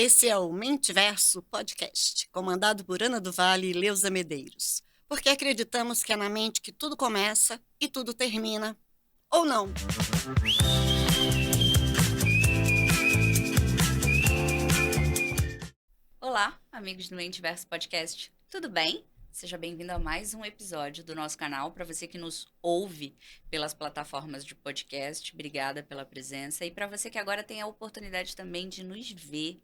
Esse é o Mentiverso Podcast, comandado por Ana do Vale e Leusa Medeiros, porque acreditamos que é na mente que tudo começa e tudo termina, ou não. Olá, amigos do Mentiverso Podcast, tudo bem? Seja bem-vindo a mais um episódio do nosso canal. Para você que nos ouve pelas plataformas de podcast, obrigada pela presença. E para você que agora tem a oportunidade também de nos ver,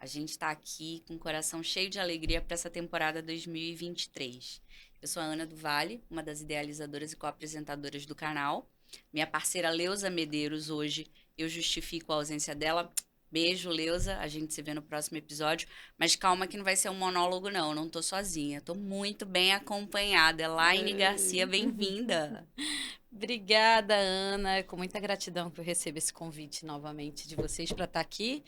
a gente está aqui com o coração cheio de alegria para essa temporada 2023. Eu sou a Ana do Vale, uma das idealizadoras e co-apresentadoras do canal. Minha parceira Leusa Medeiros, hoje eu justifico a ausência dela. Beijo, Leusa. A gente se vê no próximo episódio. Mas calma que não vai ser um monólogo, não. Eu não tô sozinha. Tô muito bem acompanhada. Elaine Garcia, bem-vinda. Obrigada, Ana. É com muita gratidão que eu recebo esse convite novamente de vocês para estar aqui.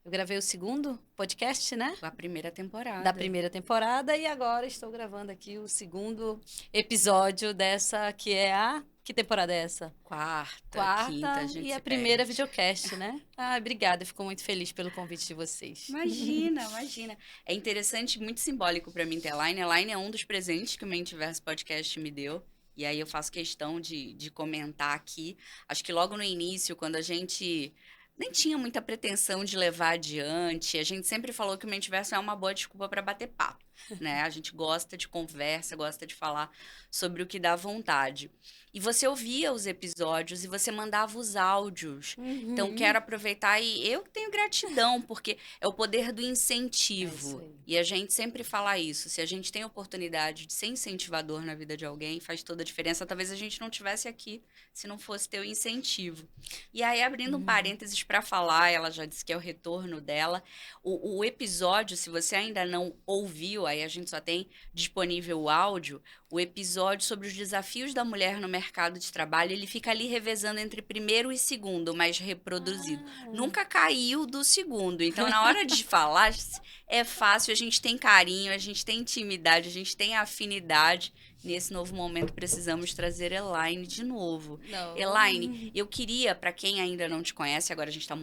Eu gravei o segundo podcast, né? A primeira temporada. Da primeira temporada. E agora estou gravando aqui o segundo episódio dessa, que é a... Que temporada é essa? Quarta, quinta, a gente e a se primeira perde. videocast, né? Obrigada, eu fico muito feliz pelo convite de vocês. Imagina. É interessante, muito simbólico para mim ter a Elaine. A Elaine é um dos presentes que o Mentiverso Podcast me deu. E aí eu faço questão de comentar aqui. Acho que logo no início, quando a gente nem tinha muita pretensão de levar adiante, a gente sempre falou que o Mentiverso é uma boa desculpa para bater papo, né? A gente gosta de conversa, gosta de falar sobre o que dá vontade. E você ouvia os episódios e você mandava os áudios. Então, quero aproveitar e eu tenho gratidão, porque é o poder do incentivo. E a gente sempre fala isso. Se a gente tem a oportunidade de ser incentivador na vida de alguém, faz toda a diferença. Talvez a gente não estivesse aqui se não fosse ter o incentivo. E aí, abrindo um parênteses para falar, ela já disse que é o retorno dela. O episódio, se você ainda não ouviu, aí a gente só tem disponível o áudio, o episódio sobre os desafios da mulher no mercado de trabalho, ele fica ali revezando entre primeiro e segundo, mais reproduzido. Nunca caiu do segundo. Então, na hora de falar, é fácil, a gente tem carinho, a gente tem intimidade, a gente tem afinidade. Nesse novo momento, precisamos trazer Elaine de novo. Elaine, eu queria, para quem ainda não te conhece, agora a gente está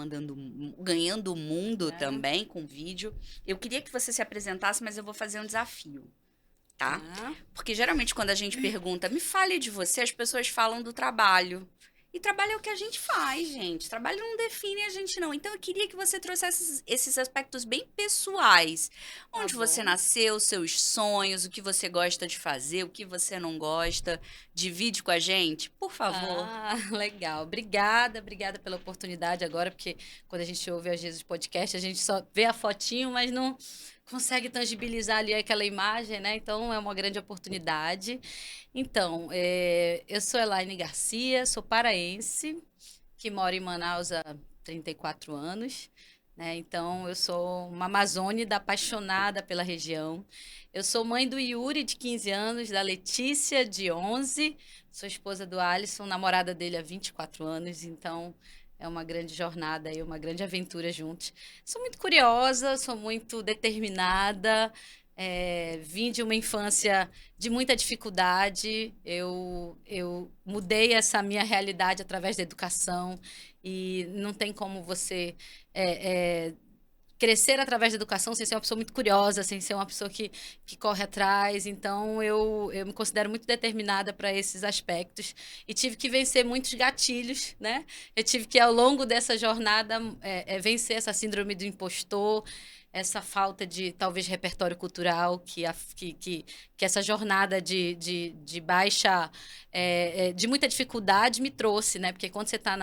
ganhando o mundo também com vídeo. Eu queria que você se apresentasse, mas eu vou fazer um desafio. Tá? Porque geralmente quando a gente pergunta, me fale de você, as pessoas falam do trabalho. E trabalho é o que a gente faz, gente. Trabalho não define a gente, não. Então, eu queria que você trouxesse esses aspectos bem pessoais. Onde você nasceu, seus sonhos, o que você gosta de fazer, o que você não gosta. Divide com a gente, por favor. Legal. Obrigada pela oportunidade agora, porque quando a gente ouve às vezes o podcast, a gente só vê a fotinho, mas não consegue tangibilizar ali aquela imagem, né? Então, é uma grande oportunidade. Então, eu sou Elaine Garcia, sou paraense, que moro em Manaus há 34 anos, né? Então, eu sou uma amazônida apaixonada pela região. Eu sou mãe do Yuri, de 15 anos, da Letícia, de 11, sou esposa do Alisson, namorada dele há 24 anos, então... É uma grande jornada e uma grande aventura juntos. Sou muito curiosa, sou muito determinada. Vim de uma infância de muita dificuldade. Eu mudei essa minha realidade através da educação. E não tem como você crescer através da educação sem ser uma pessoa muito curiosa, sem ser uma pessoa que corre atrás. Então, eu me considero muito determinada para esses aspectos e tive que vencer muitos gatilhos, né? Eu tive que, ao longo dessa jornada, vencer essa síndrome do impostor, essa falta de, talvez, repertório cultural que essa jornada de baixa, de muita dificuldade me trouxe, né? Porque quando você está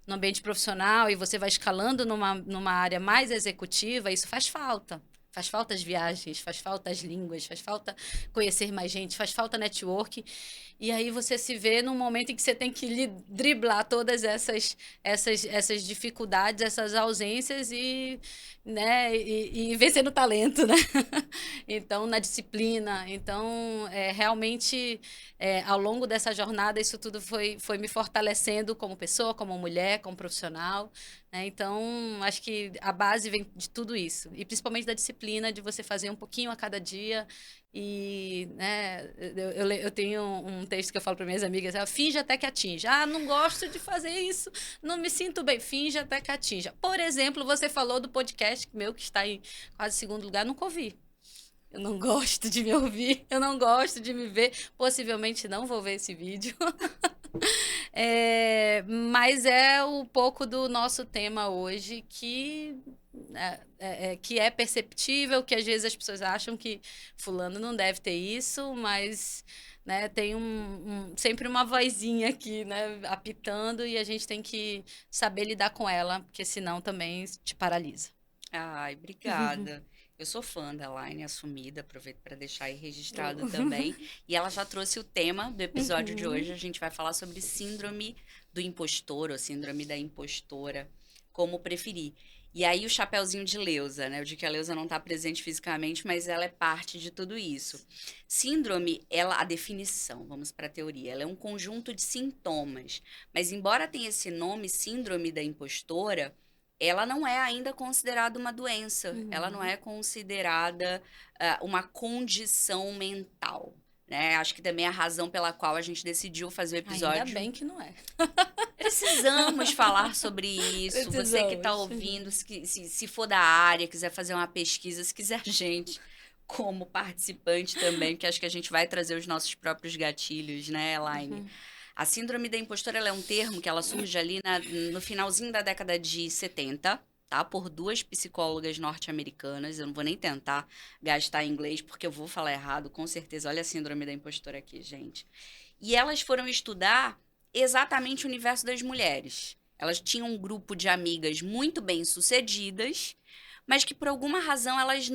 no ambiente profissional e você vai escalando numa área mais executiva, isso faz falta. Faz falta as viagens, faz falta as línguas, faz falta conhecer mais gente, faz falta network. E aí você se vê num momento em que você tem que driblar todas essas dificuldades, essas ausências né, e vencer no talento, né? Então, na disciplina. Então, realmente, ao longo dessa jornada, isso tudo foi me fortalecendo como pessoa, como mulher, como profissional. Né? Então, acho que a base vem de tudo isso. E principalmente da disciplina. disciplina de você fazer um pouquinho a cada dia. E, né, eu tenho um texto que eu falo para minhas amigas, finge até que atinja. Não gosto de fazer isso, não me sinto bem, finge até que atinja. Por exemplo, você falou do podcast meu, que está em quase segundo lugar, nunca ouvi. Eu não gosto de me ouvir, eu não gosto de me ver, possivelmente não vou ver esse vídeo. Mas é um pouco do nosso tema hoje que é perceptível, que às vezes as pessoas acham que fulano não deve ter isso, mas né, tem sempre uma vozinha aqui, né, apitando, e a gente tem que saber lidar com ela, porque senão também te paralisa. Ai, obrigada. Eu sou fã da Elaine, assumida, aproveito para deixar aí registrado também. E ela já trouxe o tema do episódio de hoje. A gente vai falar sobre síndrome do impostor, ou síndrome da impostora, como preferir. E aí o chapeuzinho de Leusa, né? Eu digo que a Leusa não está presente fisicamente, mas ela é parte de tudo isso. Síndrome, a definição, vamos para a teoria, ela é um conjunto de sintomas. Mas embora tenha esse nome, síndrome da impostora, ela não é ainda considerada uma doença, ela não é considerada uma condição mental, né? Acho que também é a razão pela qual a gente decidiu fazer o episódio. Ainda bem que não é. Precisamos falar sobre isso. Você que está ouvindo, se for da área, quiser fazer uma pesquisa, se quiser a gente como participante também, porque acho que a gente vai trazer os nossos próprios gatilhos, né, Elaine? A síndrome da impostora, ela é um termo que ela surge ali no finalzinho da década de 70, tá? Por duas psicólogas norte-americanas. Eu não vou nem tentar gastar em inglês, porque eu vou falar errado, com certeza. Olha a síndrome da impostora aqui, gente. E elas foram estudar exatamente o universo das mulheres. Elas tinham um grupo de amigas muito bem-sucedidas, mas que por alguma razão elas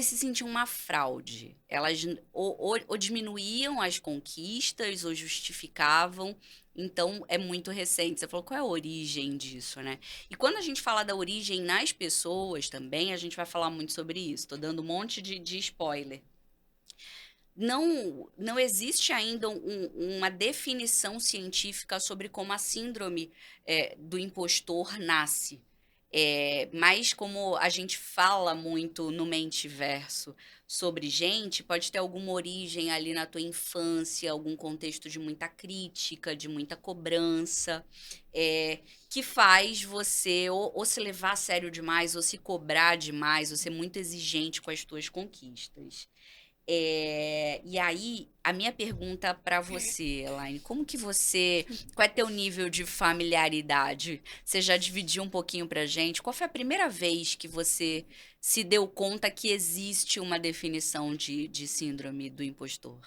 se sentiam uma fraude. Elas ou diminuíam as conquistas ou justificavam. Então, é muito recente. Você falou, qual é a origem disso, né? E quando a gente fala da origem nas pessoas também, a gente vai falar muito sobre isso. Estou dando um monte de spoiler. Não existe ainda uma definição científica sobre como a síndrome do impostor nasce. Mas como a gente fala muito no Mentiverso sobre gente, pode ter alguma origem ali na tua infância, algum contexto de muita crítica, de muita cobrança, que faz você ou se levar a sério demais, ou se cobrar demais, ou ser muito exigente com as tuas conquistas. E aí, a minha pergunta para você, Elaine, qual é teu nível de familiaridade? Você já dividiu um pouquinho pra gente? Qual foi a primeira vez que você se deu conta que existe uma definição de síndrome do impostor?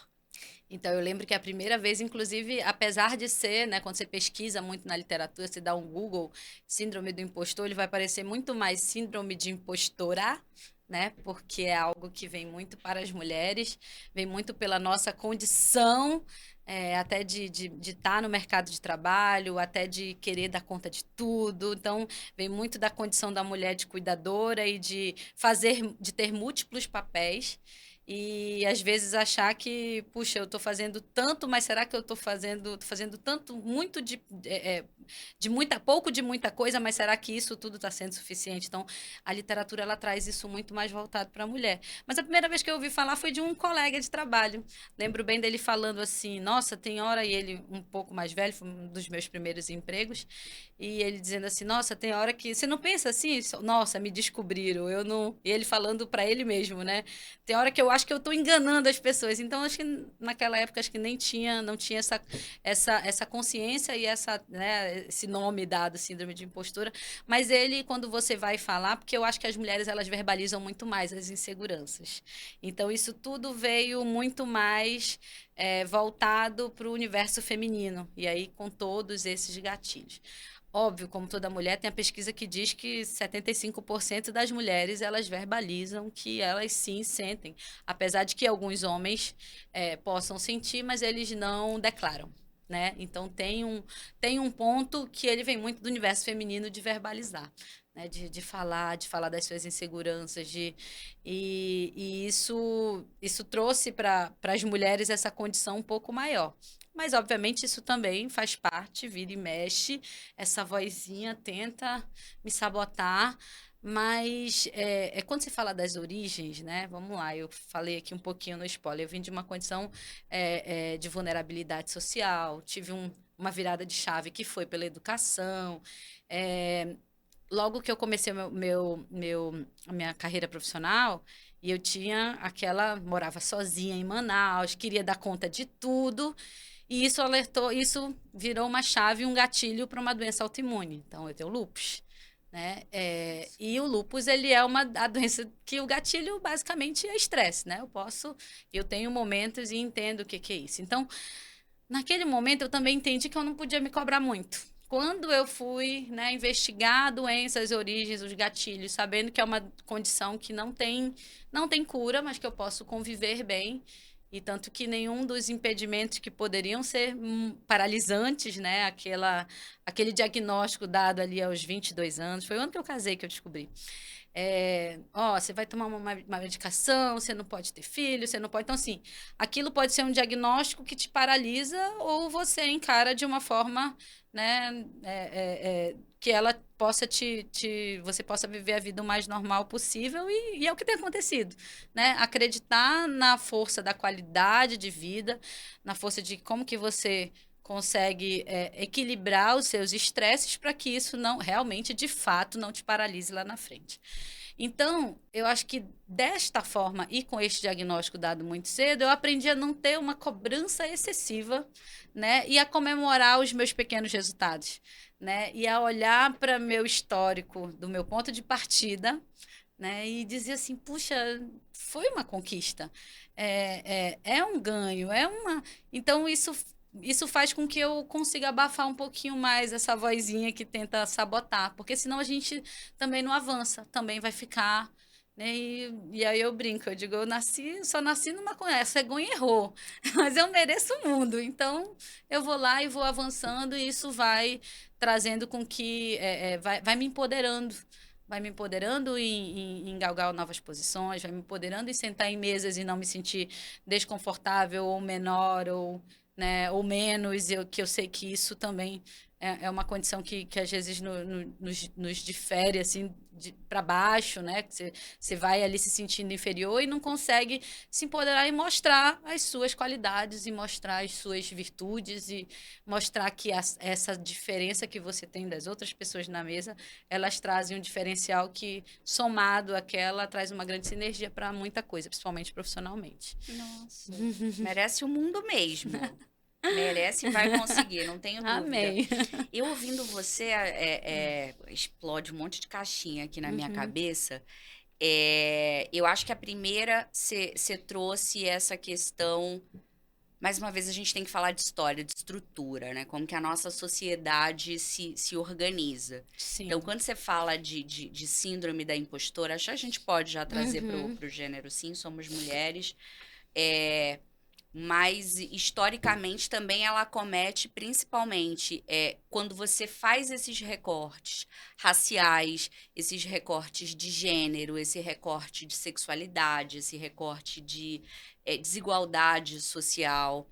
Então, eu lembro que a primeira vez, inclusive, apesar de ser, né, quando você pesquisa muito na literatura, você dá um Google, síndrome do impostor, ele vai parecer muito mais síndrome de impostora, né? Porque é algo que vem muito para as mulheres, vem muito pela nossa condição, até de estar no mercado de trabalho, até de querer dar conta de tudo. Então, vem muito da condição da mulher de cuidadora e de ter múltiplos papéis. E às vezes achar que, puxa, eu estou fazendo tanto, mas será que eu estou fazendo tanto, muito pouco de muita coisa, mas será que isso tudo está sendo suficiente? Então, a literatura ela traz isso muito mais voltado para a mulher. Mas a primeira vez que eu ouvi falar foi de um colega de trabalho. Lembro bem dele falando assim, nossa, tem hora, e ele um pouco mais velho, foi um dos meus primeiros empregos, e ele dizendo assim, nossa, tem hora que você não pensa assim, nossa, me descobriram, eu não. E ele falando para ele mesmo, né? Tem hora que eu acho que eu estou enganando as pessoas. Então, acho que naquela época acho que não tinha essa consciência e né, esse nome dado, síndrome de impostora. Mas ele, quando você vai falar, porque eu acho que as mulheres elas verbalizam muito mais as inseguranças. Então, isso tudo veio muito mais voltado para o universo feminino. E aí, com todos esses gatilhos. Óbvio, como toda mulher, tem a pesquisa que diz que 75% das mulheres, elas verbalizam que elas sim sentem. Apesar de que alguns homens possam sentir, mas eles não declaram, né? Então, tem um ponto que ele vem muito do universo feminino de verbalizar, né? De falar das suas inseguranças. E isso trouxe para as mulheres essa condição um pouco maior. Mas, obviamente, isso também faz parte, vira e mexe. Essa vozinha tenta me sabotar, Mas quando você fala das origens, né? Vamos lá, eu falei aqui um pouquinho no spoiler. Eu vim de uma condição de vulnerabilidade social, tive uma virada de chave que foi pela educação. É, logo que eu comecei a minha carreira profissional, e eu morava sozinha em Manaus, queria dar conta de tudo, e isso virou uma chave, um gatilho para uma doença autoimune. Então, eu tenho lúpus, né? E o lúpus, ele é a doença que o gatilho basicamente é estresse, né? Eu tenho momentos e entendo o que que é isso. Então, naquele momento, eu também entendi que eu não podia me cobrar muito. Quando eu fui, né, investigar a doença, as origens, os gatilhos, sabendo que é uma condição que não tem cura, mas que eu posso conviver bem, e tanto que nenhum dos impedimentos que poderiam ser paralisantes, né, aquele diagnóstico dado ali aos 22 anos, foi o ano que eu casei que eu descobri. Você vai tomar uma medicação, você não pode ter filho, você não pode. Então, assim, aquilo pode ser um diagnóstico que te paralisa ou você encara de uma forma, né, que ela possa você possa viver a vida o mais normal possível e é o que tem acontecido, né? Acreditar na força da qualidade de vida, na força de como que você consegue equilibrar os seus estresses para que isso não realmente, de fato, não te paralise lá na frente. Então, eu acho que desta forma e com este diagnóstico dado muito cedo, eu aprendi a não ter uma cobrança excessiva, né? E a comemorar os meus pequenos resultados, né? E a olhar para meu histórico, do meu ponto de partida, né? E dizer assim, puxa, foi uma conquista, é um ganho, Então, isso faz com que eu consiga abafar um pouquinho mais essa vozinha que tenta sabotar, porque senão a gente também não avança, também vai ficar, né? E aí eu brinco, eu digo, só nasci numa cegonha errou, mas eu mereço o mundo, então eu vou lá e vou avançando e isso vai trazendo com que vai me empoderando. Vai me empoderando em galgar novas posições, vai me empoderando em sentar em mesas e não me sentir desconfortável ou menor ou, né, ou menos, que eu sei que isso também é uma condição que às vezes nos difere assim para baixo, né? Que você vai ali se sentindo inferior e não consegue se empoderar e mostrar as suas qualidades e mostrar as suas virtudes e mostrar que essa diferença que você tem das outras pessoas na mesa, elas trazem um diferencial que, somado àquela, traz uma grande sinergia para muita coisa, principalmente profissionalmente. Nossa, merece o mundo mesmo. Merece e vai conseguir, não tenho dúvida. Amém. Eu ouvindo você, explode um monte de caixinha aqui na minha cabeça. Eu acho que a primeira, você trouxe essa questão. Mais uma vez, a gente tem que falar de história, de estrutura, né? Como que a nossa sociedade se organiza. Sim. Então, quando você fala de síndrome da impostora, acho que a gente pode já trazer pro gênero, sim, somos mulheres. Mas, historicamente, também ela acomete, principalmente, quando você faz esses recortes raciais, esses recortes de gênero, esse recorte de sexualidade, esse recorte de desigualdade social.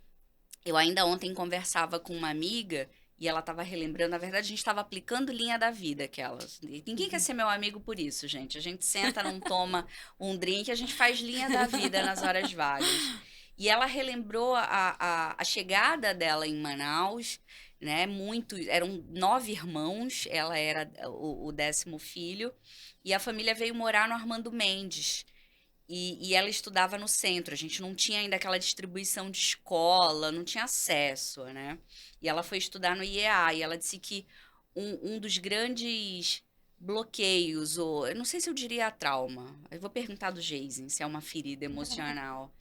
Eu ainda ontem conversava com uma amiga e ela estava relembrando, na verdade, a gente estava aplicando linha da vida, aquelas. Ninguém quer ser meu amigo por isso, gente. A gente senta, não toma um drink, a gente faz linha da vida nas horas vagas. E ela relembrou a chegada dela em Manaus, né? Eram 9 irmãos, ela era o 10º filho, e a família veio morar no Armando Mendes. E ela estudava no centro, a gente não tinha ainda aquela distribuição de escola, não tinha acesso, né? E ela foi estudar no IEA, e ela disse que um dos grandes bloqueios, ou eu não sei se eu diria trauma, eu vou perguntar do Geisen, se é uma ferida emocional,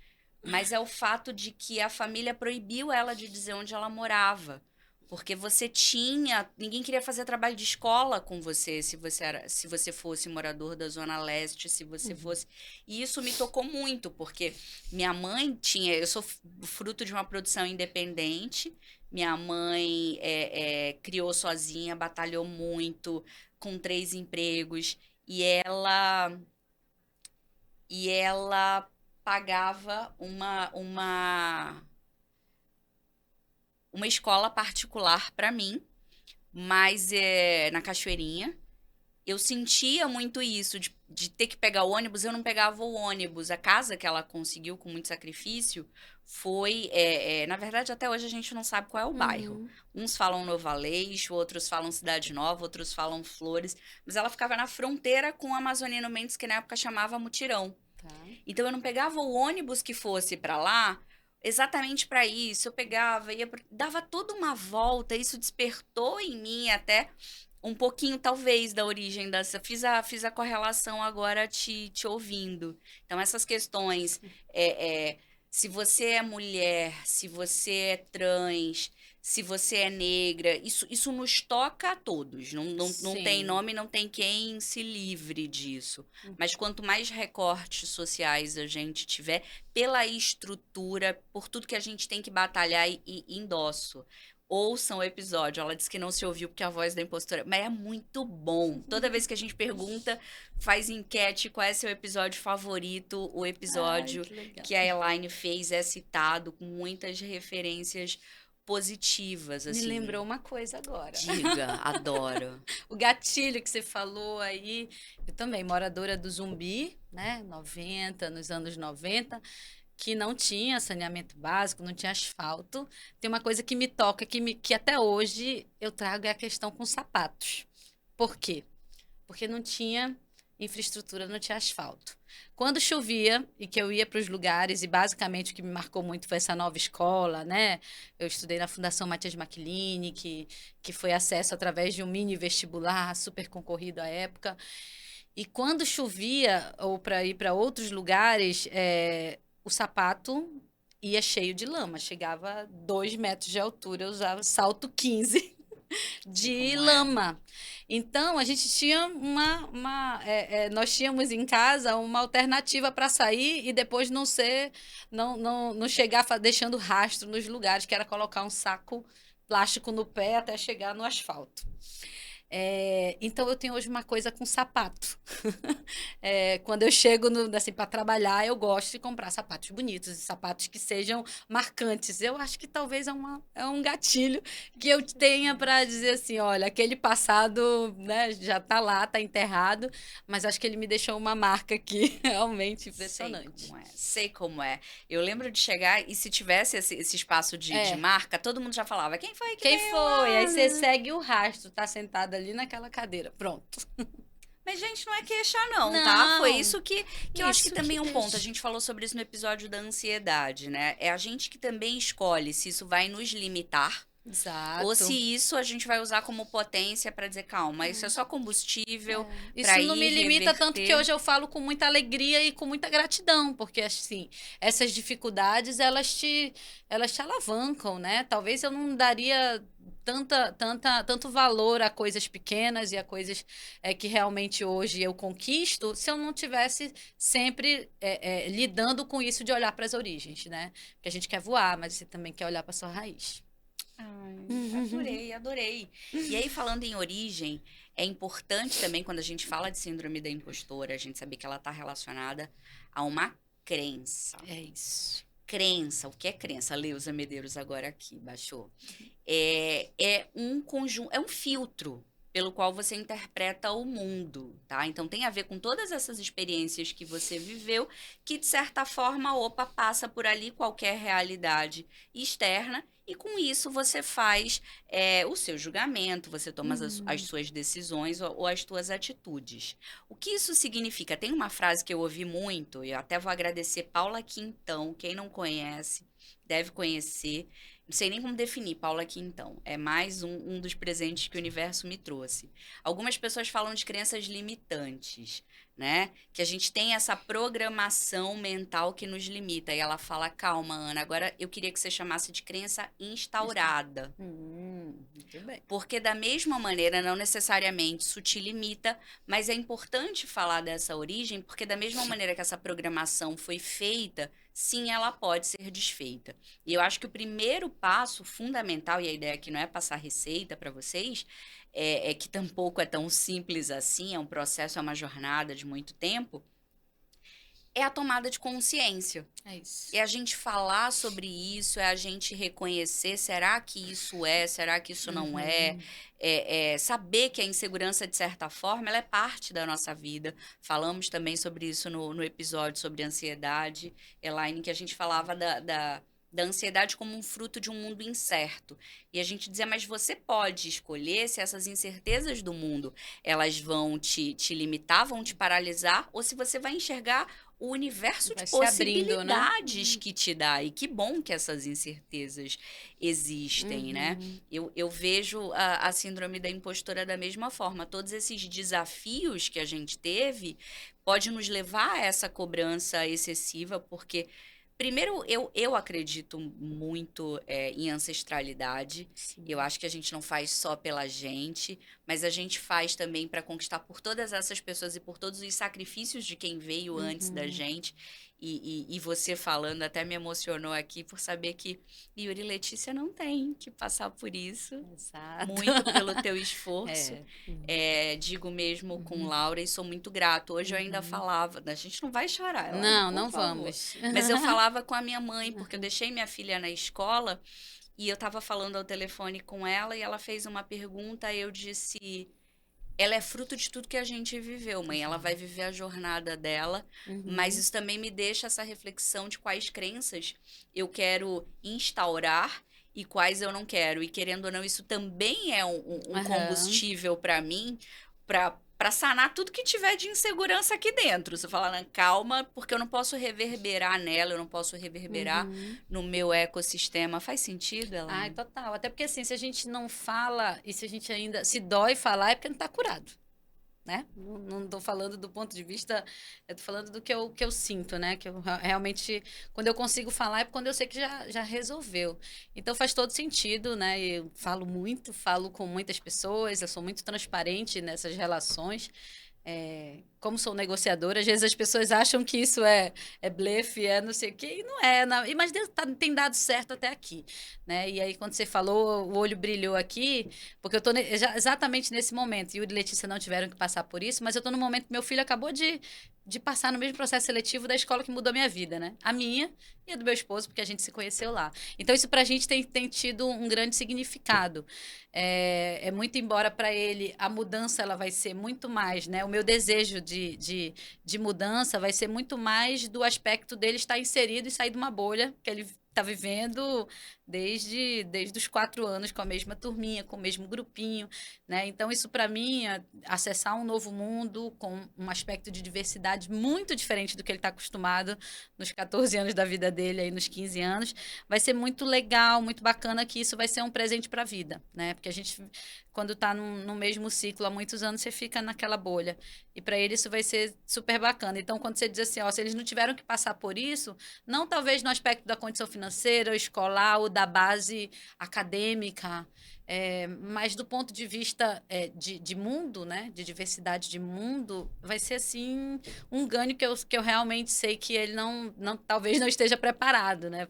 mas é o fato de que a família proibiu ela de dizer onde ela morava. Porque ninguém queria fazer trabalho de escola com você, se você fosse morador da Zona Leste, se você fosse. E isso me tocou muito, porque minha mãe eu sou fruto de uma produção independente. Minha mãe criou sozinha, batalhou muito, com 3 empregos, e ela pagava uma escola particular para mim, mas na Cachoeirinha. eu sentia muito isso, de ter que pegar o ônibus, eu não pegava o ônibus. A casa que ela conseguiu com muito sacrifício foi, na verdade, até hoje a gente não sabe qual é o bairro. Uhum. Uns falam Novo Aleixo, outros falam Cidade Nova, outros falam Flores, mas ela ficava na fronteira com a Amazonino Mendes, que na época chamava Mutirão. Tá. Então eu não pegava o ônibus que fosse para lá exatamente para isso. Eu pegava, dava toda uma volta, isso despertou em mim até um pouquinho, talvez, da origem dessa. Fiz a correlação agora te ouvindo. Então, essas questões, se você é mulher, se você é trans, se você é negra, isso nos toca a todos. Não tem Sim. nome, não tem quem se livre disso. Uhum. Mas quanto mais recortes sociais a gente tiver, pela estrutura, por tudo que a gente tem que batalhar e endosso. Ouçam o episódio. Ela disse que não se ouviu porque a voz da impostora. Mas é muito bom. Toda vez que a gente pergunta, faz enquete qual é seu episódio favorito. O episódio Ai, que legal. que a Elaine fez é citado com muitas referências positivas, Me assim. lembrou uma coisa agora. Diga, adoro. O gatilho que você falou aí, eu também, moradora do Zumbi, né, nos anos 90, que não tinha saneamento básico, não tinha asfalto. Tem uma coisa que me toca, que até hoje eu trago, é a questão com sapatos. Por quê? Porque não tinha infraestrutura, não tinha asfalto. Quando chovia e que eu ia para os lugares, e basicamente o que me marcou muito foi essa nova escola, né? Eu estudei na Fundação Matias Maquiline, que foi acesso através de um mini vestibular super concorrido à época. E quando chovia, ou para ir para outros lugares, o sapato ia cheio de lama, chegava a 2 metros de altura, eu usava salto 15 de como é. lama. Então, a gente tinha nós tínhamos em casa uma alternativa para sair e depois não chegar deixando rastro nos lugares, que era colocar um saco plástico no pé até chegar no asfalto. Então, eu tenho hoje uma coisa com sapato. Quando eu chego assim, para trabalhar, eu gosto de comprar sapatos bonitos e sapatos que sejam marcantes. Eu acho que talvez é um gatilho que eu tenha para dizer assim, olha, aquele passado, né, já está lá, está enterrado, mas acho que ele me deixou uma marca aqui realmente impressionante. Sei como é. Eu lembro de chegar e se tivesse esse espaço de marca, todo mundo já falava, quem foi que Quem veio foi? lá? Aí você segue o rastro, tá sentado ali naquela cadeira. Pronto. Mas, gente, não é queixar, não, tá? Não. Foi isso que eu acho que Isso também é que um ponto. deixa. A gente falou sobre isso no episódio da ansiedade, né? É a gente que também escolhe se isso vai nos limitar Exato. ou se isso a gente vai usar como potência para dizer, calma, isso é só combustível Isso para não me ir limita tanto que reverter. hoje eu falo com muita alegria e com muita gratidão, porque assim, essas dificuldades elas te alavancam, né? Talvez eu não daria tanto valor a coisas pequenas e a coisas que realmente hoje eu conquisto se eu não tivesse sempre lidando com isso de olhar para as origens, né? Porque a gente quer voar, mas você também quer olhar para sua raiz. Ai, adorei. E aí, falando em origem, é importante também, quando a gente fala de síndrome da impostora, a gente saber que ela está relacionada a uma crença. É isso. Crença, o que é crença? Leusa Medeiros agora aqui, baixou. É um conjunto, é um filtro pelo qual você interpreta o mundo, tá? Então tem a ver com todas essas experiências que você viveu, que de certa forma, passa por ali qualquer realidade externa, e com isso você faz o seu julgamento, você toma as suas decisões ou as suas atitudes. O que isso significa? Tem uma frase que eu ouvi muito, e eu até vou agradecer Paula Quintão, quem não conhece, deve conhecer. Não sei nem como definir, Paula Quintão. É mais um dos presentes que o universo me trouxe. Algumas pessoas falam de crenças limitantes, né? Que a gente tem essa programação mental que nos limita. E ela fala, calma, Ana, agora eu queria que você chamasse de crença instaurada. Muito bem. Porque da mesma maneira, não necessariamente isso te limita, mas é importante falar dessa origem, porque da mesma maneira que essa programação foi feita, sim, ela pode ser desfeita. E eu acho que o primeiro passo fundamental, e a ideia aqui não é passar receita para vocês, é que tampouco é tão simples assim, é um processo, é uma jornada de muito tempo, é a tomada de consciência. É isso. É a gente falar sobre isso, é a gente reconhecer, será que isso é, será que isso não é? É saber que a insegurança, de certa forma, ela é parte da nossa vida. Falamos também sobre isso no episódio sobre ansiedade, Elaine, que a gente falava da ansiedade como um fruto de um mundo incerto. E a gente dizia, mas você pode escolher se essas incertezas do mundo, elas vão te limitar, vão te paralisar, ou se você vai enxergar o universo de Vai se abrindo, né? possibilidades que te dá. E que bom que essas incertezas existem, né? Eu vejo a síndrome da impostora da mesma forma. Todos esses desafios que a gente teve pode nos levar a essa cobrança excessiva, porque primeiro, eu acredito muito em ancestralidade. Sim. Eu acho que a gente não faz só pela gente, mas a gente faz também para conquistar por todas essas pessoas e por todos os sacrifícios de quem veio antes da gente. E você falando até me emocionou aqui por saber que Yuri e Letícia não tem que passar por isso. Exato. Muito pelo teu esforço. É. Digo mesmo com Laura e sou muito grato. Hoje eu ainda falava, a gente não vai chorar. Elaine, Não, por não favor. vamos. Mas eu falava com a minha mãe, porque eu deixei minha filha na escola e eu estava falando ao telefone com ela e ela fez uma pergunta e eu disse, ela é fruto de tudo que a gente viveu, mãe. Ela vai viver a jornada dela, mas isso também me deixa essa reflexão de quais crenças eu quero instaurar e quais eu não quero. E querendo ou não, isso também é um combustível para mim, para sanar tudo que tiver de insegurança aqui dentro. Você fala, não, calma, porque eu não posso reverberar nela, eu não posso reverberar no meu ecossistema. Faz sentido, Elaine? Ai, total. Até porque, assim, se a gente não fala e se a gente ainda se dói falar, é porque não tá curado, né? Não tô falando do ponto de vista, eu tô falando do que eu sinto, né? Que eu realmente, quando eu consigo falar, é quando eu sei que já resolveu. Então faz todo sentido, né? Eu falo muito, falo com muitas pessoas, eu sou muito transparente nessas relações. Como sou negociadora, às vezes as pessoas acham que isso é blefe, é não sei o quê, e não é. Mas tem dado certo até aqui, né? E aí, quando você falou, o olho brilhou aqui, porque eu tô exatamente nesse momento. Yuri e Letícia não tiveram que passar por isso, mas eu tô no momento que meu filho acabou de passar no mesmo processo seletivo da escola que mudou a minha vida, né? A minha e a do meu esposo, porque a gente se conheceu lá. Então, isso pra gente tem tido um grande significado. Muito embora para ele a mudança ela vai ser muito mais, né? O meu desejo de mudança vai ser muito mais do aspecto dele estar inserido e sair de uma bolha que ele está vivendo desde os 4 anos com a mesma turminha, com o mesmo grupinho, né? Então, isso para mim, acessar um novo mundo com um aspecto de diversidade muito diferente do que ele está acostumado nos 14 anos da vida dele, aí nos 15 anos, vai ser muito legal, muito bacana, que isso vai ser um presente para a vida, né? Porque a gente, quando está no mesmo ciclo há muitos anos, você fica naquela bolha. E para ele isso vai ser super bacana. Então, quando você diz assim, ó, se eles não tiveram que passar por isso, não talvez no aspecto da condição financeira, ou escolar, ou da base acadêmica, mas do ponto de vista de mundo, né, de diversidade de mundo, vai ser assim um ganho que eu realmente sei que ele talvez não esteja preparado, né,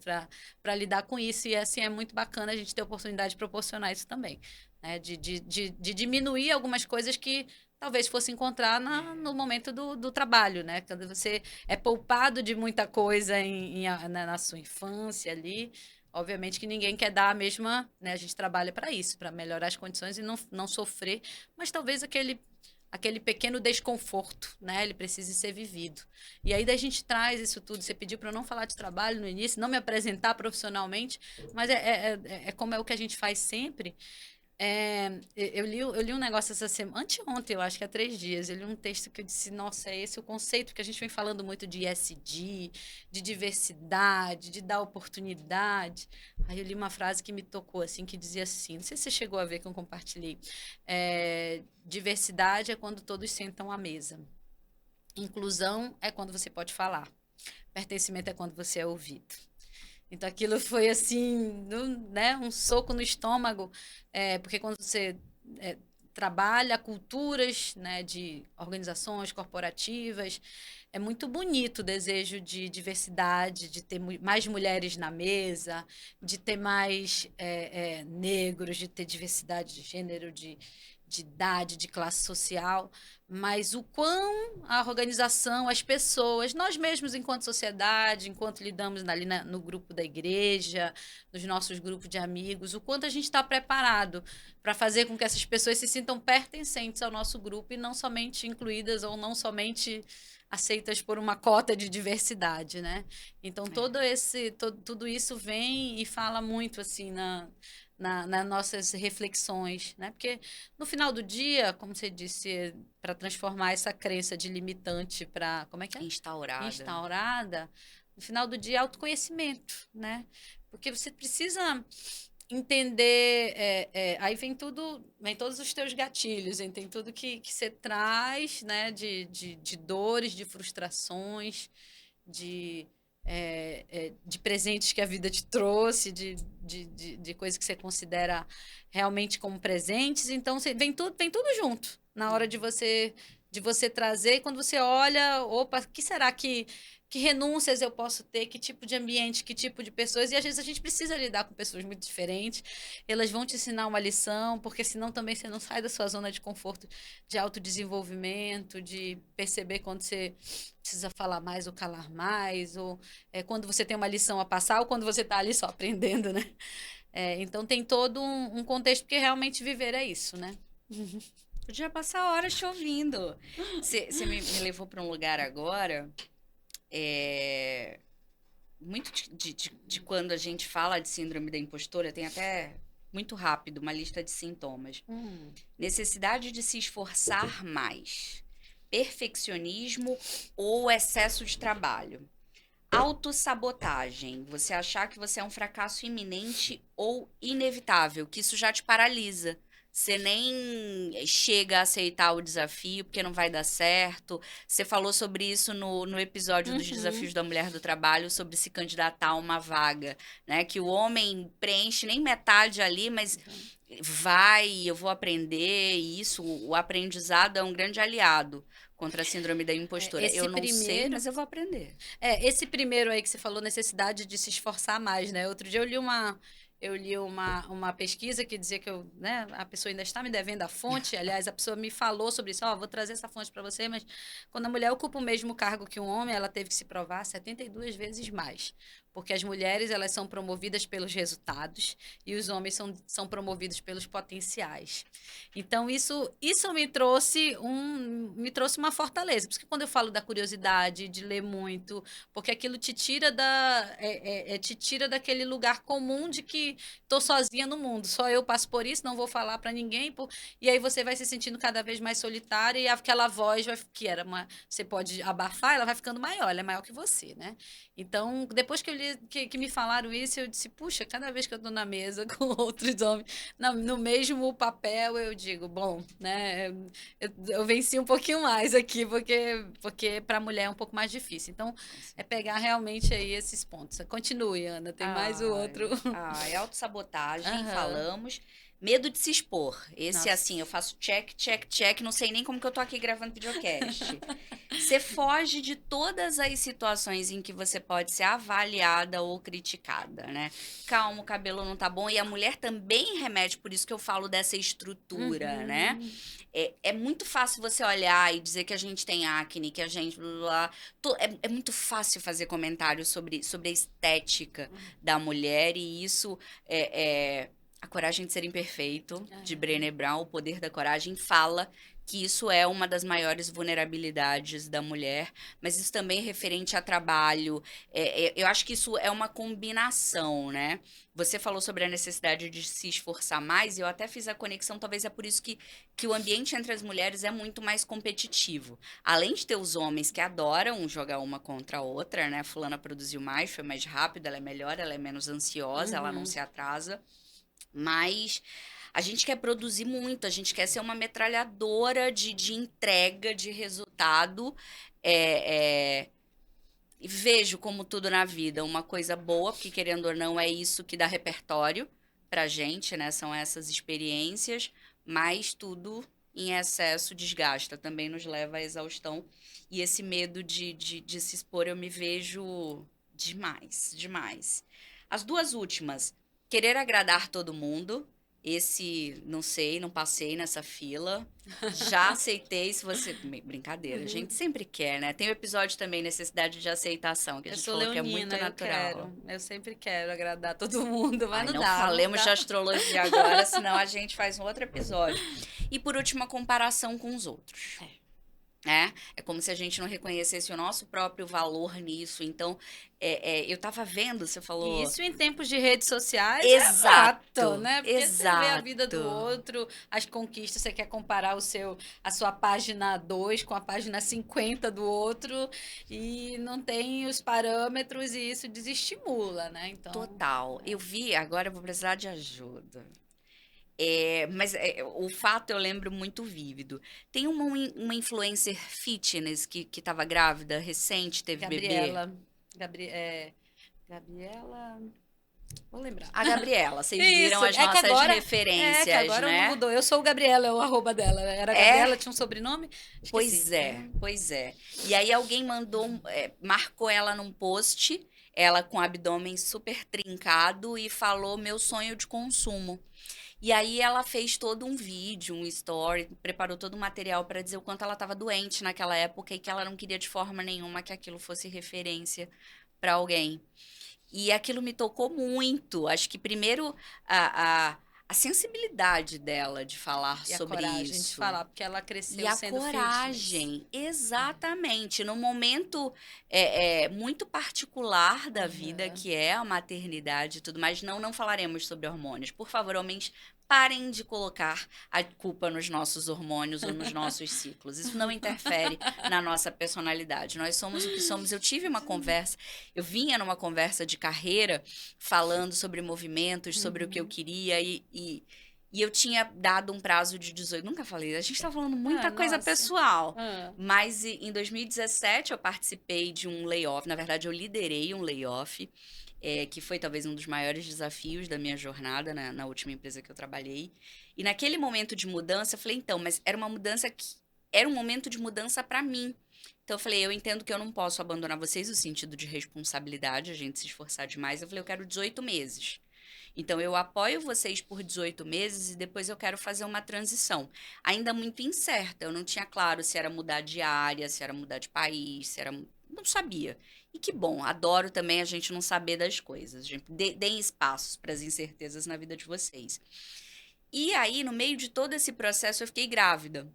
para lidar com isso. E assim é muito bacana a gente ter a oportunidade de proporcionar isso também, né, de diminuir algumas coisas que talvez fosse encontrar no momento do trabalho, né? Quando você é poupado de muita coisa na sua infância ali, obviamente que ninguém quer dar a mesma, né? A gente trabalha para isso, para melhorar as condições e não sofrer, mas talvez aquele pequeno desconforto, né? Ele precise ser vivido. E aí daí a gente traz isso tudo. Você pediu para eu não falar de trabalho no início, não me apresentar profissionalmente, mas como é o que a gente faz sempre. Eu li um negócio essa semana, anteontem, eu acho que há 3 dias, eu li um texto que eu disse, nossa, é esse o conceito que a gente vem falando muito de ESG, de diversidade, de dar oportunidade. Aí eu li uma frase que me tocou, assim, que dizia assim, não sei se você chegou a ver que eu compartilhei, diversidade é quando todos sentam à mesa. Inclusão é quando você pode falar. Pertencimento é quando você é ouvido. Então, aquilo foi, assim, né, um soco no estômago, porque quando você trabalha culturas, né, de organizações corporativas, é muito bonito o desejo de diversidade, de ter mais mulheres na mesa, de ter mais negros, de ter diversidade de gênero, de idade, de classe social, mas o quão a organização, as pessoas, nós mesmos enquanto sociedade, enquanto lidamos ali no grupo da igreja, nos nossos grupos de amigos, o quanto a gente está preparado para fazer com que essas pessoas se sintam pertencentes ao nosso grupo e não somente incluídas ou não somente aceitas por uma cota de diversidade, né? Então tudo isso vem e fala muito assim nas nossas reflexões, né? Porque no final do dia, como você disse, para transformar essa crença de limitante para, como é que é? Instaurada, no final do dia é autoconhecimento, né? Porque você precisa entender, aí vem todos os teus gatilhos, tem tudo que você traz, né? De dores, de frustrações, de presentes que a vida te trouxe, de coisas que você considera realmente como presentes. Então, vem tudo junto na hora de você trazer. E quando você olha, opa, que será que renúncias eu posso ter, que tipo de ambiente, que tipo de pessoas, e às vezes a gente precisa lidar com pessoas muito diferentes, elas vão te ensinar uma lição, porque senão também você não sai da sua zona de conforto de autodesenvolvimento, de perceber quando você precisa falar mais ou calar mais, ou quando você tem uma lição a passar, ou quando você está ali só aprendendo, né? Então tem todo um contexto, porque realmente viver é isso, né? Podia passar horas te ouvindo. Você me levou para um lugar agora... muito de quando a gente fala de síndrome da impostora, tem até muito rápido uma lista de sintomas. Necessidade de se esforçar mais, perfeccionismo ou excesso de trabalho, autossabotagem, você achar que você é um fracasso iminente ou inevitável, que isso já te paralisa. Você nem chega a aceitar o desafio porque não vai dar certo. Você falou sobre isso no episódio dos desafios da mulher do trabalho, sobre se candidatar a uma vaga, né? Que o homem preenche nem metade ali, mas eu vou aprender. E isso, o aprendizado é um grande aliado contra a síndrome da impostora. Eu não sei, mas eu vou aprender. Esse primeiro aí que você falou, necessidade de se esforçar mais, né? Outro dia eu li uma pesquisa que dizia que né, a pessoa ainda está me devendo a fonte. Aliás, a pessoa me falou sobre isso. Vou trazer essa fonte para você, mas quando a mulher ocupa o mesmo cargo que um homem, ela teve que se provar 72 vezes mais. Porque as mulheres, elas são promovidas pelos resultados e os homens são promovidos pelos potenciais. Então, isso me trouxe uma fortaleza. Por isso que quando eu falo da curiosidade, de ler muito, porque aquilo te tira daquele lugar comum de que estou sozinha no mundo. Só eu passo por isso, não vou falar para ninguém. E aí você vai se sentindo cada vez mais solitária e aquela voz você pode abafar, ela vai ficando maior, ela é maior que você, né? Então, depois que me falaram isso, eu disse, puxa, cada vez que eu estou na mesa com outros homens, no mesmo papel, eu digo, bom, né, eu venci um pouquinho mais aqui, porque para a mulher é um pouco mais difícil. Então, é pegar realmente aí esses pontos. Continue, Ana, tem mais o outro. Autossabotagem, falamos. Medo de se expor. Esse, assim, eu faço check, check, check. Não sei nem como que eu tô aqui gravando videocast. Você foge de todas as situações em que você pode ser avaliada ou criticada, né? Calma, o cabelo não tá bom. E a mulher também remete, por isso que eu falo dessa estrutura, né? É muito fácil você olhar e dizer que a gente tem acne, que a gente... É muito fácil fazer comentários sobre a estética da mulher. E isso A Coragem de Ser Imperfeito, de Brené Brown, O Poder da Coragem, fala que isso é uma das maiores vulnerabilidades da mulher, mas isso também é referente a trabalho. Eu acho que isso é uma combinação, né? Você falou sobre a necessidade de se esforçar mais, e eu até fiz a conexão, talvez é por isso que o ambiente entre as mulheres é muito mais competitivo. Além de ter os homens que adoram jogar uma contra a outra, né? Fulana produziu mais, foi mais rápido, ela é melhor, ela é menos ansiosa, ela não se atrasa. Mas a gente quer produzir muito, a gente quer ser uma metralhadora de entrega, de resultado. E vejo como tudo na vida, uma coisa boa, porque querendo ou não é isso que dá repertório pra gente, né? São essas experiências, mas tudo em excesso desgasta, também nos leva à exaustão. E esse medo de se expor eu me vejo demais, demais. As duas últimas, querer agradar todo mundo. Esse, não sei, não passei nessa fila. Já aceitei, se você... Brincadeira, a gente sempre quer, né? Tem o episódio também, Necessidade de Aceitação, que a Eu gente sou falou que é muito leonina, eu natural. quero. Eu sempre quero agradar todo mundo, mas Ai, não não dá. falemos não de dá. astrologia agora, senão a gente faz um outro episódio. E por último, a comparação com os outros. É como se a gente não reconhecesse o nosso próprio valor nisso. Então, eu tava vendo, você falou... Isso em tempos de redes sociais Exato, é fato, né? Porque você vê a vida do exato. outro, as conquistas, você quer comparar a sua página 2 com a página 50 do outro e não tem os parâmetros e isso desestimula, né? Então, Total. Eu vi, agora eu vou precisar de ajuda. Mas o fato eu lembro muito vívido. Tem uma influencer fitness que tava grávida, recente, teve bebê. Gabriela, vou lembrar. A Gabriela, vocês Isso, viram as é que nossas agora- referências, que agora né? mudou. Eu sou o Gabriela, é o arroba dela. Era Gabriela, tinha um sobrenome? Esqueci. Pois é. E aí alguém marcou ela num post, ela com o abdômen super trincado e falou meu sonho de consumo. E aí ela fez todo um vídeo, um story, preparou todo o material para dizer o quanto ela estava doente naquela época e que ela não queria de forma nenhuma que aquilo fosse referência para alguém. E aquilo me tocou muito. Acho que primeiro a sensibilidade dela de falar E a sobre coragem isso. de falar, porque ela cresceu E a sendo fitness. coragem, exatamente, num momento muito particular da vida, que é a maternidade e tudo mais. Não falaremos sobre hormônios. Por favor, homens, parem de colocar a culpa nos nossos hormônios ou nos nossos ciclos. Isso não interfere na nossa personalidade. Nós somos o que somos. Eu tive uma conversa, eu vinha numa conversa de carreira falando sobre movimentos, sobre o que eu queria e eu tinha dado um prazo de 18. Nunca falei, a gente tá falando muita coisa nossa. pessoal. Mas em 2017 eu participei de um layoff. Na verdade, eu liderei um layoff, que foi talvez um dos maiores desafios da minha jornada na última empresa que eu trabalhei. E naquele momento de mudança, eu falei, então, mas era uma mudança que era um momento de mudança para mim. Então eu falei, eu entendo que eu não posso abandonar vocês, o sentido de responsabilidade, a gente se esforçar demais. Eu falei, eu quero 18 meses. Então, eu apoio vocês por 18 meses e depois eu quero fazer uma transição. Ainda muito incerta, eu não tinha claro se era mudar de área, se era mudar de país, se era... Não sabia. E que bom, adoro também a gente não saber das coisas. Gente, deem espaços para as incertezas na vida de vocês. E aí, no meio de todo esse processo, eu fiquei grávida.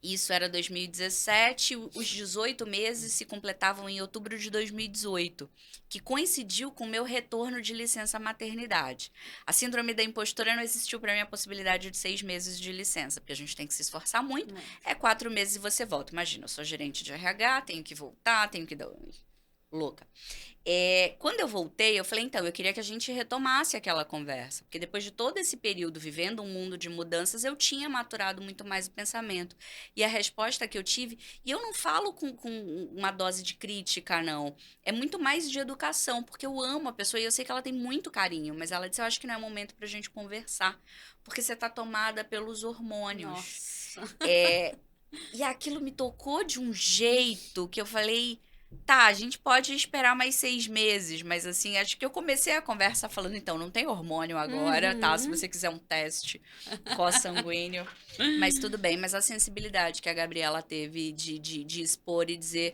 Isso era 2017, os 18 meses se completavam em outubro de 2018, que coincidiu com o meu retorno de licença maternidade. A síndrome da impostora não existiu para mim a possibilidade de 6 meses de licença, porque a gente tem que se esforçar muito. 4 meses e você volta. Imagina, eu sou gerente de RH, tenho que voltar, tenho que dar... Louca. Quando eu voltei, eu falei, então, eu queria que a gente retomasse aquela conversa. Porque depois de todo esse período vivendo um mundo de mudanças, eu tinha maturado muito mais o pensamento. E a resposta que eu tive... E eu não falo com uma dose de crítica, não. É muito mais de educação, porque eu amo a pessoa e eu sei que ela tem muito carinho. Mas ela disse, eu acho que não é momento pra gente conversar. Porque você tá tomada pelos hormônios. Nossa. E aquilo me tocou de um jeito que eu falei... Tá, a gente pode esperar mais 6 meses, mas assim, acho que eu comecei a conversa falando, então, não tem hormônio agora, tá? Se você quiser um teste co-sanguíneo, mas tudo bem. Mas a sensibilidade que a Gabriela teve de expor e dizer,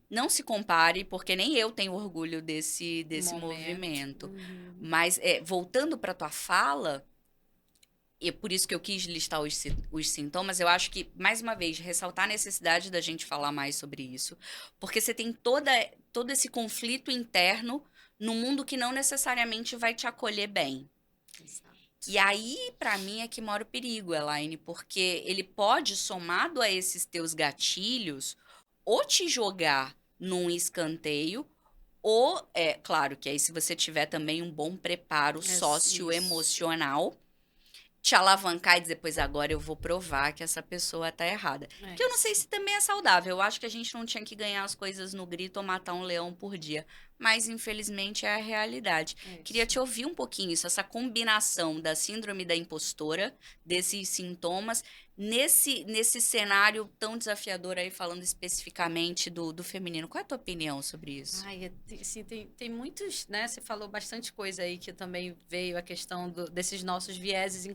não se compare, porque nem eu tenho orgulho desse movimento. Mas, voltando para tua fala... E por isso que eu quis listar os sintomas, eu acho que, mais uma vez, ressaltar a necessidade da gente falar mais sobre isso. Porque você tem todo esse conflito interno num mundo que não necessariamente vai te acolher bem. Exato. E aí, pra mim, é que mora o perigo, Elaine, porque ele pode, somado a esses teus gatilhos, ou te jogar num escanteio, ou, claro, que aí se você tiver também um bom preparo socioemocional, te alavancar e dizer, pois agora eu vou provar que essa pessoa tá errada. Que eu não sei se também é saudável. Eu acho que a gente não tinha que ganhar as coisas no grito ou matar um leão por dia. mas infelizmente é a realidade. Queria te ouvir um pouquinho isso, essa combinação da síndrome da impostora, desses sintomas, nesse cenário tão desafiador aí, falando especificamente do feminino. Qual é a tua opinião sobre isso? Ai, assim, tem muitos, né? Você falou bastante coisa aí que também veio a questão desses nossos vieses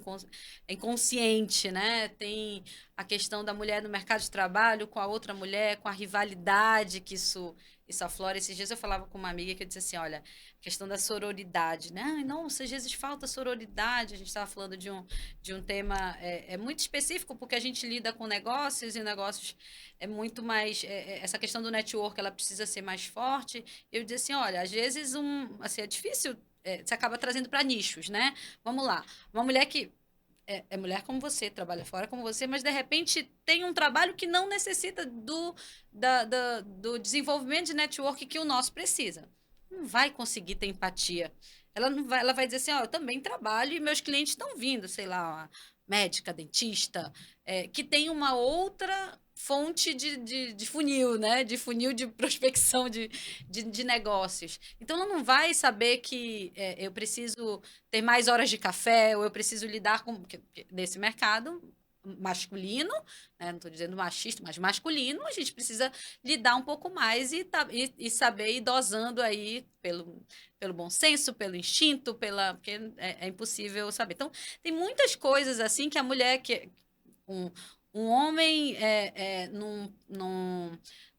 inconsciente, né? Tem a questão da mulher no mercado de trabalho com a outra mulher, com a rivalidade que isso aflora. Esses dias eu falava com uma amiga que eu disse assim, olha, a questão da sororidade, né? Ai, nossa, às vezes falta sororidade. A gente estava falando de um tema muito específico, porque a gente lida com negócios e negócios é muito mais essa questão do network, ela precisa ser mais forte. Eu disse assim, olha, às vezes assim, é difícil, você acaba trazendo para nichos, né? Vamos lá, uma mulher que é mulher como você, trabalha fora como você, mas de repente tem um trabalho que não necessita do desenvolvimento de network que o nosso precisa. Não vai conseguir ter empatia. Ela vai dizer assim, ó, eu também trabalho e meus clientes estão vindo, sei lá, uma médica, dentista, que tem uma outra fonte de funil, né? De funil de prospecção de negócios. Então, ela não vai saber que eu preciso ter mais horas de café, ou eu preciso lidar com nesse mercado masculino, né? Não estou dizendo machista, mas masculino, a gente precisa lidar um pouco mais e saber ir dosando aí pelo bom senso, pelo instinto, porque é impossível saber. Então, tem muitas coisas assim que a mulher um, um homem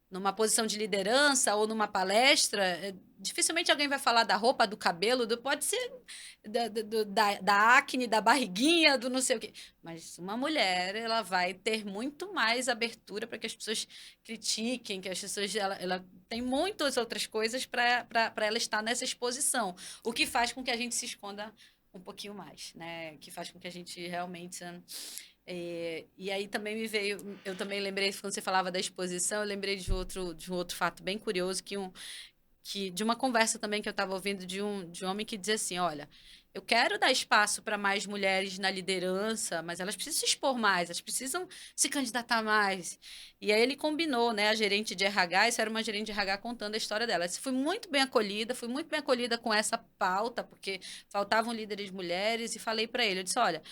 numa posição de liderança ou numa palestra, dificilmente alguém vai falar da roupa, do cabelo, pode ser da acne, da barriguinha, do não sei o quê. Mas uma mulher, ela vai ter muito mais abertura para que as pessoas critiquem, que as pessoas. Ela tem muitas outras coisas para ela estar nessa exposição. O que faz com que a gente se esconda um pouquinho mais, né? Que faz com que a gente realmente. E aí também me veio, eu também lembrei, quando você falava da exposição, eu lembrei de um outro fato bem curioso, de uma conversa também que eu estava ouvindo de um homem que dizia assim, olha, eu quero dar espaço para mais mulheres na liderança, mas elas precisam se expor mais, elas precisam se candidatar mais. E aí ele combinou, né, a gerente de RH, isso era uma gerente de RH contando a história dela. Fui muito bem acolhida com essa pauta, porque faltavam líderes mulheres, e falei para ele, eu disse, olha,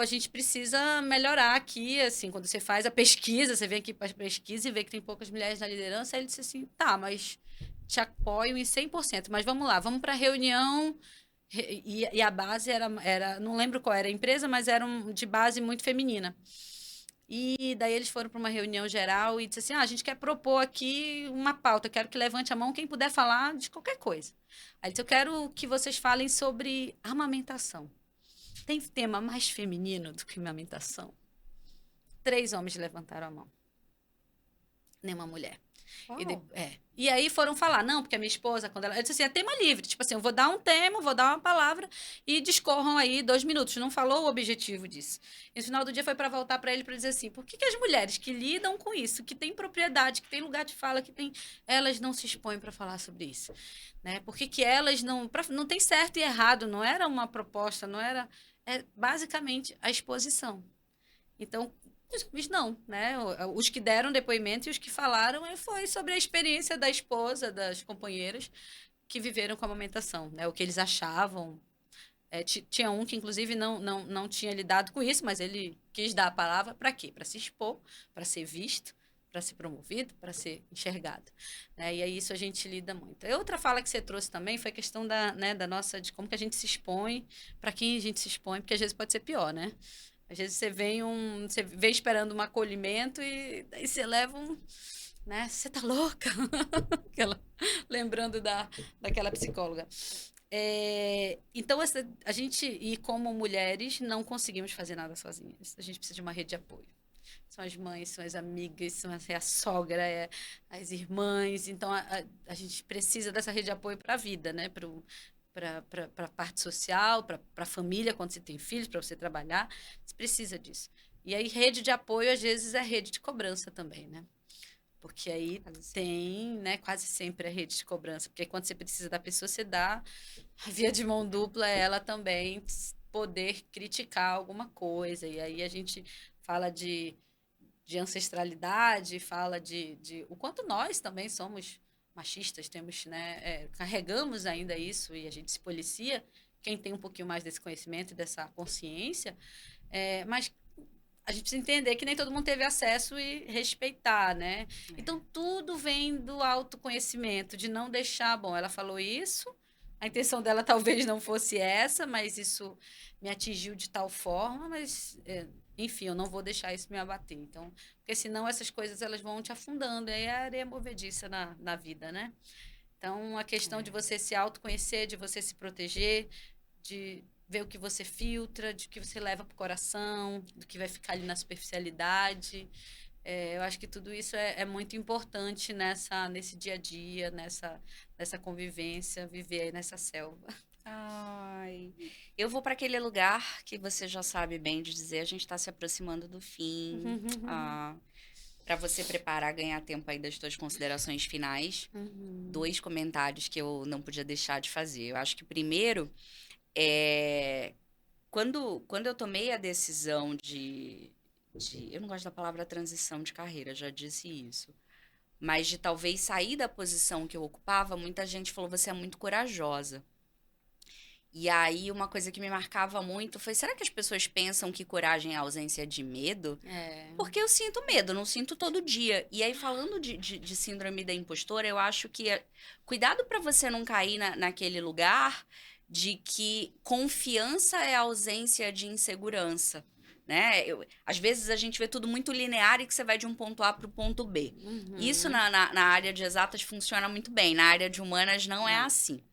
a gente precisa melhorar aqui, assim, quando você faz a pesquisa, você vem aqui para a pesquisa e vê que tem poucas mulheres na liderança, aí ele disse assim, tá, mas te apoio em 100%, mas vamos lá, vamos para a reunião, e a base não lembro qual era a empresa, mas era de base muito feminina. E daí eles foram para uma reunião geral e disse assim, a gente quer propor aqui uma pauta, quero que levante a mão quem puder falar de qualquer coisa. Aí ele disse, eu quero que vocês falem sobre amamentação. Tem tema mais feminino do que amamentação? 3 homens levantaram a mão. Nenhuma mulher. E aí foram falar, não, porque a minha esposa, quando ela disse assim, é tema livre. Tipo assim, eu vou dar um tema, vou dar uma palavra e discorram aí 2 minutos. Não falou o objetivo disso. E no final do dia foi para voltar para ele para dizer assim, por que as mulheres que lidam com isso, que têm propriedade, que têm lugar de fala, elas não se expõem para falar sobre isso? Né? Por que elas não tem certo e errado, não era uma proposta, não era... É basicamente a exposição. Então, os homens não, né? Os que deram depoimento e os que falaram foi sobre a experiência da esposa, das companheiras que viveram com a amamentação, né? O que eles achavam. Tinha um que, inclusive, não tinha lidado com isso, mas ele quis dar a palavra para quê? Para se expor, para ser visto, para ser promovido, para ser enxergado. Né? E aí isso a gente lida muito. E outra fala que você trouxe também foi a questão da nossa, de como que a gente se expõe, para quem a gente se expõe, porque às vezes pode ser pior, né? Às vezes você vem esperando um acolhimento e daí você leva né? Você tá louca? Lembrando daquela psicóloga. Então, a gente, e como mulheres, não conseguimos fazer nada sozinhas. A gente precisa de uma rede de apoio. São as mães, são as amigas, é a sogra, as irmãs. Então, a gente precisa dessa rede de apoio para a vida, né? Para a parte social, para a família, quando você tem filhos, para você trabalhar. Você precisa disso. E aí, rede de apoio, às vezes, é rede de cobrança também, né? Porque aí tem, né, quase sempre a rede de cobrança. Porque quando você precisa da pessoa, você dá a via de mão dupla, ela também poder criticar alguma coisa. E aí a gente fala de ancestralidade, fala de o quanto nós também somos machistas, temos, né, carregamos ainda isso e a gente se policia, quem tem um pouquinho mais desse conhecimento e dessa consciência, mas a gente precisa entender que nem todo mundo teve acesso e respeitar, né? Então, tudo vem do autoconhecimento, de não deixar... Bom, ela falou isso, a intenção dela talvez não fosse essa, mas isso me atingiu de tal forma, mas, enfim, eu não vou deixar isso me abater. Então, porque senão essas coisas elas vão te afundando, aí é areia movediça na vida, né? Então, a questão de você se autoconhecer, de você se proteger, de ver o que você filtra, de que você leva para o coração, do que vai ficar ali na superficialidade. Eu acho que tudo isso é muito importante nesse dia a dia, nessa convivência, viver aí nessa selva. Ai, eu vou para aquele lugar que você já sabe bem de dizer, a gente está se aproximando do fim. Para você preparar, ganhar tempo aí das suas considerações finais, 2 comentários que eu não podia deixar de fazer. Eu acho que primeiro quando eu tomei a decisão eu não gosto da palavra transição de carreira, já disse isso, mas de talvez sair da posição que eu ocupava, muita gente falou, você é muito corajosa. E aí, uma coisa que me marcava muito foi, será que as pessoas pensam que coragem é ausência de medo? Porque eu sinto medo, não sinto todo dia. E aí, falando de síndrome da impostora, eu acho que cuidado para você não cair naquele lugar de que confiança é ausência de insegurança, né? Às vezes a gente vê tudo muito linear e que você vai de um ponto A para o ponto B. Isso na área de exatas funciona muito bem, na área de humanas não é assim.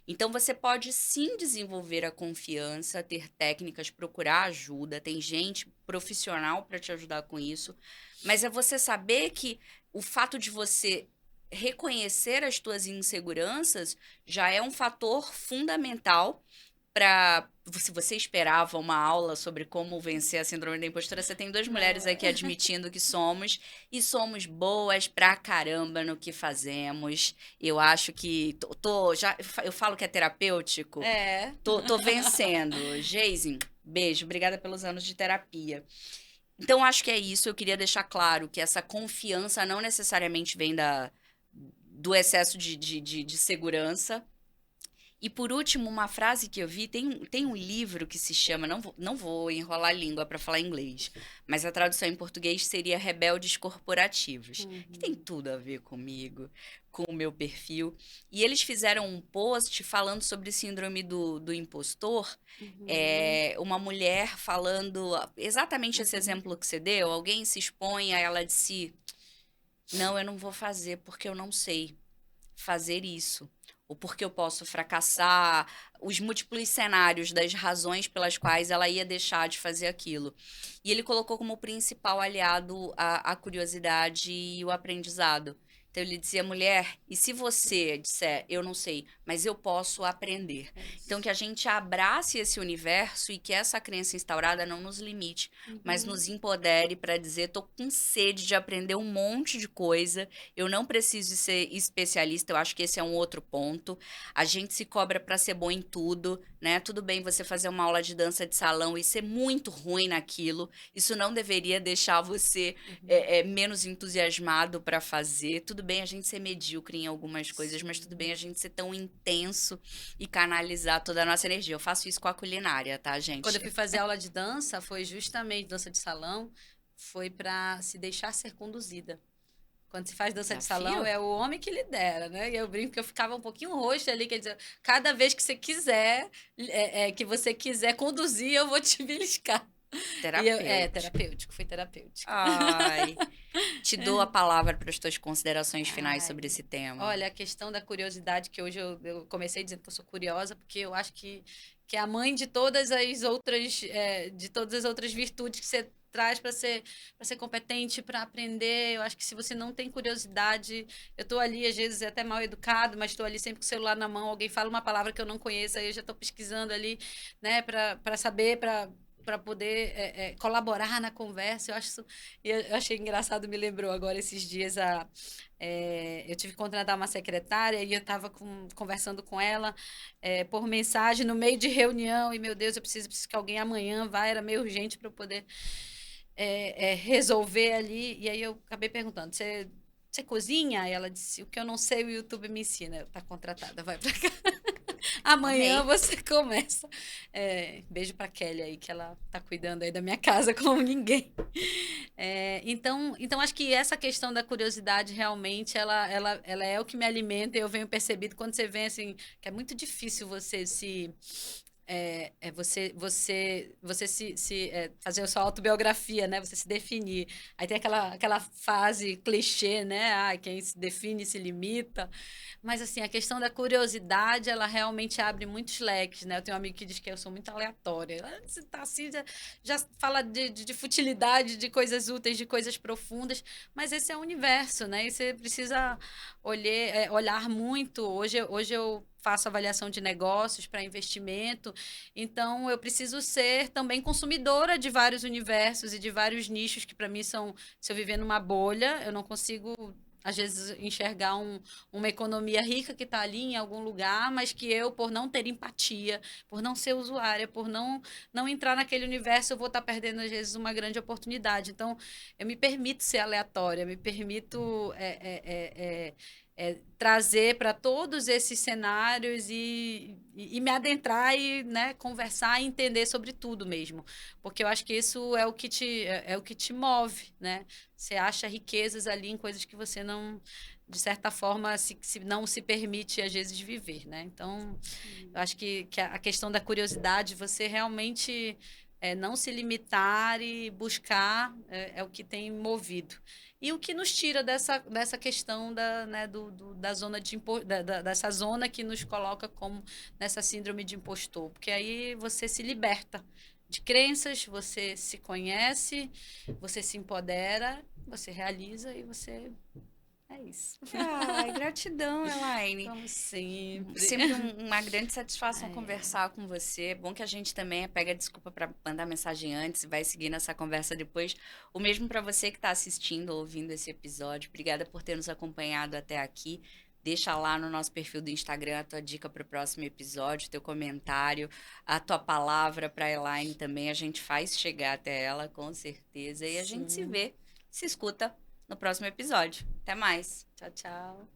Então, você pode sim desenvolver a confiança, ter técnicas, procurar ajuda, tem gente profissional para te ajudar com isso, mas é você saber que o fato de você reconhecer as tuas inseguranças já é um fator fundamental para... Se você esperava uma aula sobre como vencer a síndrome da impostora, você tem 2 mulheres aqui admitindo que somos, e somos boas pra caramba no que fazemos. Eu acho que eu falo que é terapêutico. Tô vencendo. Geise, beijo, obrigada pelos anos de terapia. Então, acho que é isso. Eu queria deixar claro que essa confiança não necessariamente vem do excesso de segurança. E, por último, uma frase que eu vi, tem um livro que se chama, não vou enrolar a língua para falar inglês, mas a tradução em português seria Rebeldes Corporativos, que tem tudo a ver comigo, com o meu perfil. E eles fizeram um post falando sobre síndrome do impostor, uma mulher falando exatamente esse exemplo que você deu, alguém se expõe a ela de si, não, eu não vou fazer porque eu não sei fazer isso. Ou porque eu posso fracassar, os múltiplos cenários das razões pelas quais ela ia deixar de fazer aquilo. E ele colocou como principal aliado a curiosidade e o aprendizado. Então, ele dizia, mulher, e se você disser, eu não sei, mas eu posso aprender? Então, que a gente abrace esse universo e que essa crença instaurada não nos limite, mas nos empodere para dizer, tô com sede de aprender um monte de coisa, eu não preciso ser especialista, eu acho que esse é um outro ponto. A gente se cobra para ser bom em tudo, né? Tudo bem você fazer uma aula de dança de salão e ser muito ruim naquilo, isso não deveria deixar você menos entusiasmado para fazer. Tudo bem a gente ser medíocre em algumas coisas, mas tudo bem a gente ser tão intenso e canalizar toda a nossa energia. Eu faço isso com a culinária, tá, gente? Quando eu fui fazer aula de dança, foi justamente dança de salão, foi para se deixar ser conduzida. Quando se faz dança de salão, é o homem que lidera, né? E eu brinco que eu ficava um pouquinho roxa ali, quer dizer, cada vez que você quiser, conduzir, eu vou te beliscar. Terapêutico. Foi terapêutico. Ai, te dou a palavra para as tuas considerações finais sobre esse tema. Olha, a questão da curiosidade, que hoje eu comecei dizendo que eu sou curiosa, porque eu acho que é a mãe de todas as outras virtudes que você traz para ser competente, para aprender. Eu acho que se você não tem curiosidade, eu tô ali, às vezes, até mal educado, mas estou ali sempre com o celular na mão, alguém fala uma palavra que eu não conheço, aí eu já estou pesquisando ali, né, para saber, para poder colaborar na conversa. Eu achei engraçado, me lembrou agora esses dias eu tive que contratar uma secretária e eu estava conversando com ela por mensagem no meio de reunião e, meu Deus, eu preciso que alguém amanhã vá, era meio urgente para eu poder resolver ali. E aí eu acabei perguntando, você você cozinha? Aí ela disse, o que eu não sei, o YouTube me ensina. Eu, tá contratada, vai pra cá. Amanhã Amei. você começa. Beijo pra Kelly aí, que ela tá cuidando aí da minha casa como ninguém. Então acho que essa questão da curiosidade realmente ela é o que me alimenta e eu venho percebido quando você vem assim, que é muito difícil você fazer a sua autobiografia, né? Você se definir. Aí tem aquela fase clichê, né? Quem se define se limita. Mas, assim, a questão da curiosidade, ela realmente abre muitos leques, né? Eu tenho um amigo que diz que eu sou muito aleatória. Você tá assim, já fala de futilidade, de coisas úteis, de coisas profundas, mas esse é o universo, né? E você precisa olhar muito. Hoje eu faço avaliação de negócios para investimento, então eu preciso ser também consumidora de vários universos e de vários nichos que para mim são, se eu viver numa bolha, eu não consigo às vezes enxergar uma economia rica que está ali em algum lugar, mas que eu, por não ter empatia, por não ser usuária, por não entrar naquele universo, eu vou estar perdendo, às vezes, uma grande oportunidade. Então, eu me permito ser aleatória, me permito trazer para todos esses cenários e me adentrar e, né, conversar e entender sobre tudo mesmo. Porque eu acho que isso é o que te move, né? Você acha riquezas ali em coisas que você não, de certa forma, se não se permite, às vezes, viver, né? Então, eu acho que a questão da curiosidade, você realmente não se limitar e buscar é o que tem movido. E o que nos tira dessa questão da zona dessa zona que nos coloca como nessa síndrome de impostor. Porque aí você se liberta de crenças, você se conhece, você se empodera, você realiza e você... É isso. Ai, gratidão, Elaine. Como sempre. Sempre uma grande satisfação conversar com você. É bom que a gente também pega desculpa para mandar mensagem antes e vai seguindo essa conversa depois. O mesmo para você que está assistindo ou ouvindo esse episódio. Obrigada por ter nos acompanhado até aqui. Deixa lá no nosso perfil do Instagram a tua dica para o próximo episódio, teu comentário, a tua palavra para a Elaine também. A gente faz chegar até ela, com certeza. E a gente se vê, se escuta no próximo episódio. Até mais. Tchau, tchau.